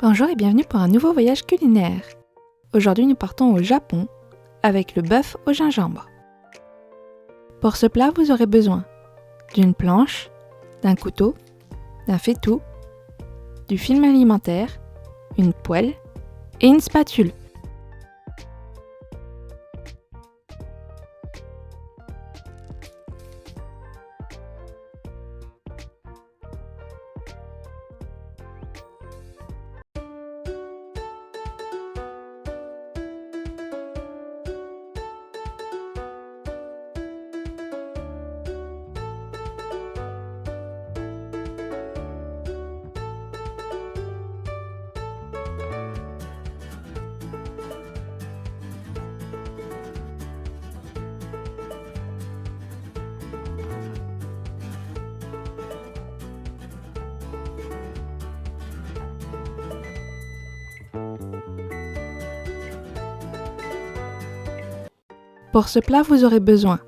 Bonjour et bienvenue pour un nouveau voyage culinaire. Aujourd'hui, nous partons au Japon avec le bœuf au gingembre. Pour ce plat, vous aurez besoin d'une planche, d'un couteau, d'un faitout, du film alimentaire, une poêle et une spatule. Pour ce plat, vous aurez besoin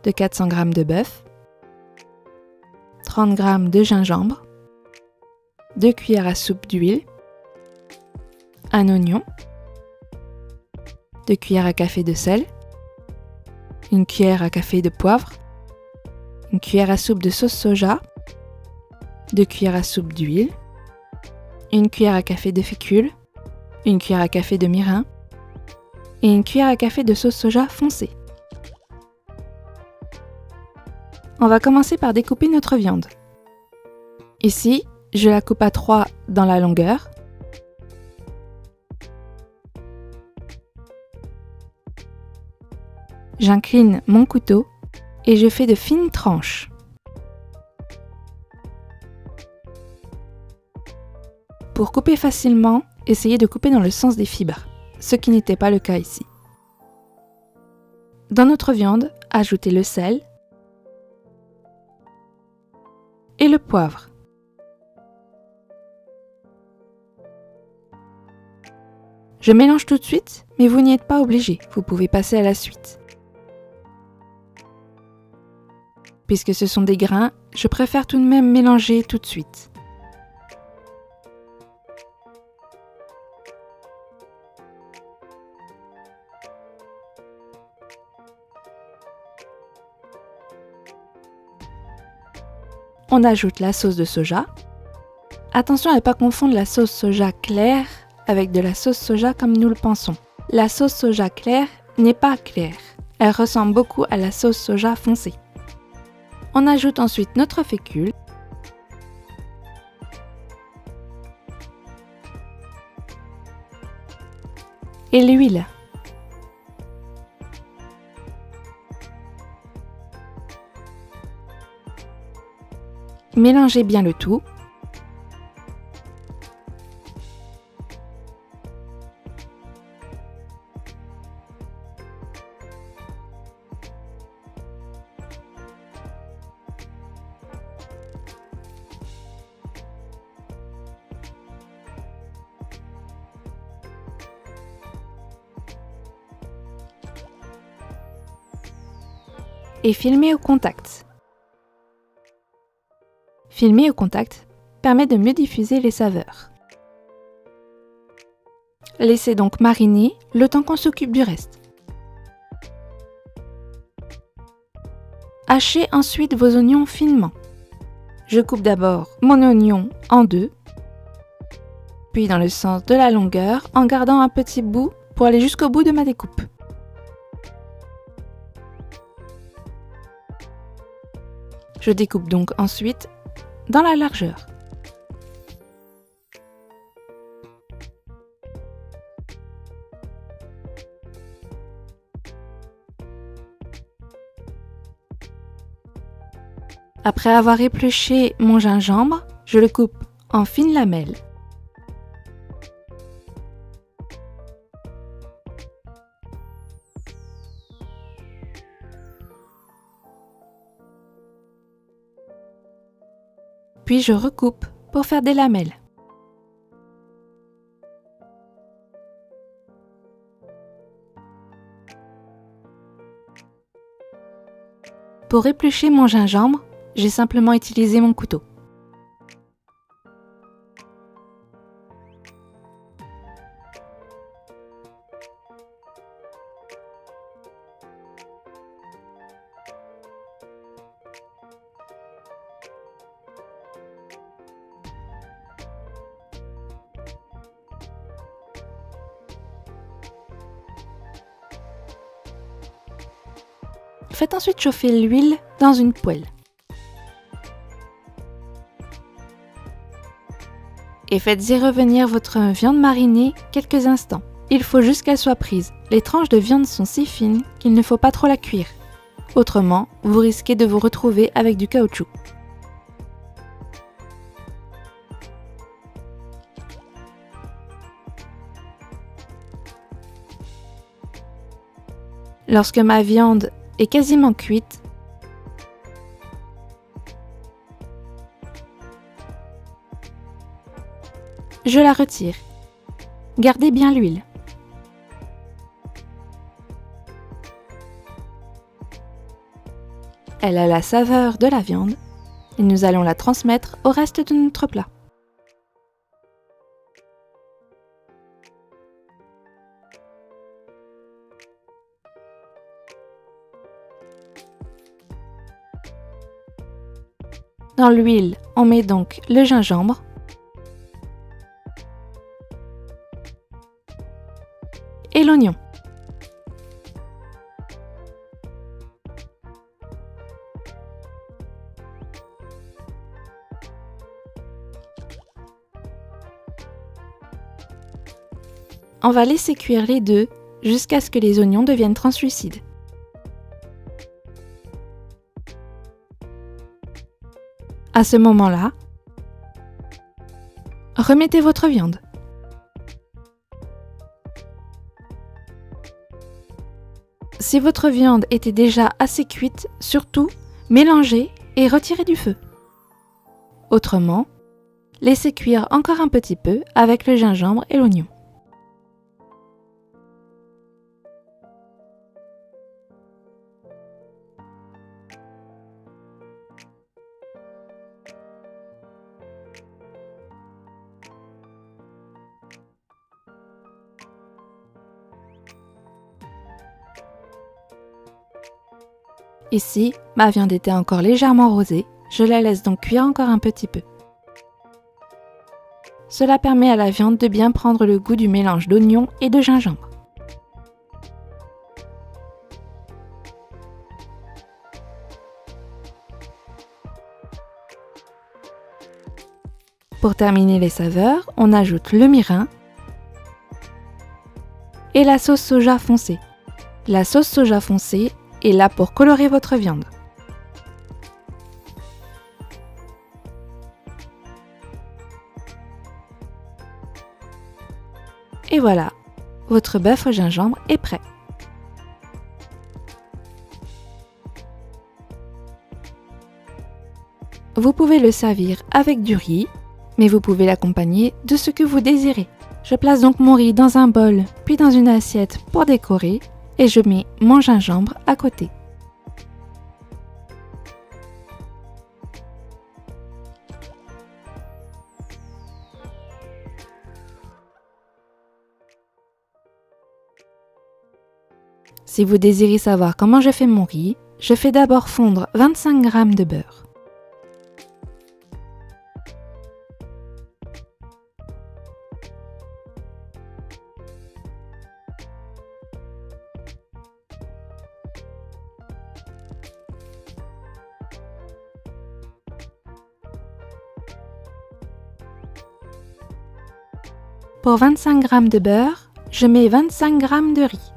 de 400 g de bœuf, 30 g de gingembre, 2 cuillères à soupe d'huile, un oignon, 2 cuillères à café de sel, une cuillère à café de poivre, une cuillère à soupe de sauce soja, 2 cuillères à soupe d'huile, une cuillère à café de fécule, une cuillère à café de mirin et une cuillère à café de sauce soja foncée. On va commencer par découper notre viande. Ici, je la coupe à 3 dans la longueur. J'incline mon couteau et je fais de fines tranches. Pour couper facilement, essayez de couper dans le sens des fibres, ce qui n'était pas le cas ici. Dans notre viande, ajoutez le sel et le poivre. Je mélange tout de suite, mais vous n'y êtes pas obligé, vous pouvez passer à la suite. Puisque ce sont des grains, je préfère tout de même mélanger tout de suite. On ajoute la sauce de soja. Attention à ne pas confondre la sauce soja claire avec de la sauce soja comme nous le pensons. La sauce soja claire n'est pas claire. Elle ressemble beaucoup à la sauce soja foncée. On ajoute ensuite notre fécule. Et l'huile. Mélangez bien le tout. Et filmer au contact. Filmer au contact permet de mieux diffuser les saveurs. Laissez donc mariner le temps qu'on s'occupe du reste. Hachez ensuite vos oignons finement. Je coupe d'abord mon oignon en deux, puis dans le sens de la longueur en gardant un petit bout pour aller jusqu'au bout de ma découpe. Je découpe donc ensuite dans la largeur. Après avoir épluché mon gingembre, je le coupe en fines lamelles. Puis je recoupe pour faire des lamelles. Pour éplucher mon gingembre, j'ai simplement utilisé mon couteau. Faites ensuite chauffer l'huile dans une poêle. Et faites-y revenir votre viande marinée quelques instants. Il faut juste qu'elle soit prise. Les tranches de viande sont si fines qu'il ne faut pas trop la cuire. Autrement, vous risquez de vous retrouver avec du caoutchouc. Lorsque ma viande est quasiment cuite, je la retire. Gardez bien l'huile. Elle a la saveur de la viande et nous allons la transmettre au reste de notre plat. Dans l'huile, on met donc le gingembre, et l'oignon. On va laisser cuire les deux jusqu'à ce que les oignons deviennent translucides. À ce moment-là, remettez votre viande. Si votre viande était déjà assez cuite, surtout, mélangez et retirez du feu. Autrement, laissez cuire encore un petit peu avec le gingembre et l'oignon. Ici, ma viande était encore légèrement rosée, je la laisse donc cuire encore un petit peu. Cela permet à la viande de bien prendre le goût du mélange d'oignons et de gingembre. Pour terminer les saveurs, on ajoute le mirin et la sauce soja foncée. La sauce soja foncée est là pour colorer votre viande. Et voilà, votre bœuf au gingembre est prêt. Vous pouvez le servir avec du riz, mais vous pouvez l'accompagner de ce que vous désirez. Je place donc mon riz dans un bol, puis dans une assiette pour décorer, et je mets mon gingembre à côté. Si vous désirez savoir comment je fais mon riz, je fais d'abord fondre 25 g de beurre. Pour 25 g de beurre, je mets 25 g de riz.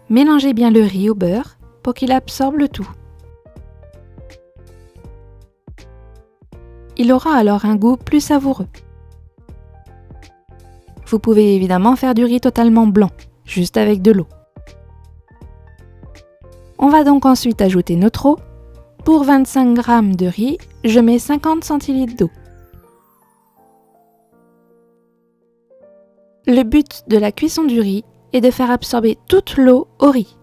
Mélangez bien le riz au beurre pour qu'il absorbe le tout. Il aura alors un goût plus savoureux. Vous pouvez évidemment faire du riz totalement blanc, juste avec de l'eau. On va donc ensuite ajouter notre eau. Pour 25 g de riz, je mets 50 centilitres d'eau. Le but de la cuisson du riz est de faire absorber toute l'eau au riz.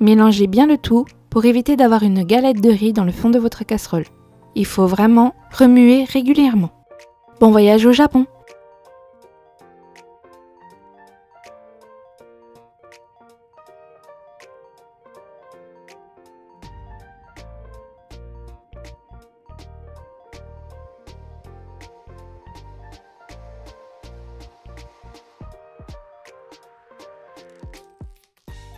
Mélangez bien le tout pour éviter d'avoir une galette de riz dans le fond de votre casserole. Il faut vraiment remuer régulièrement. Bon voyage au Japon!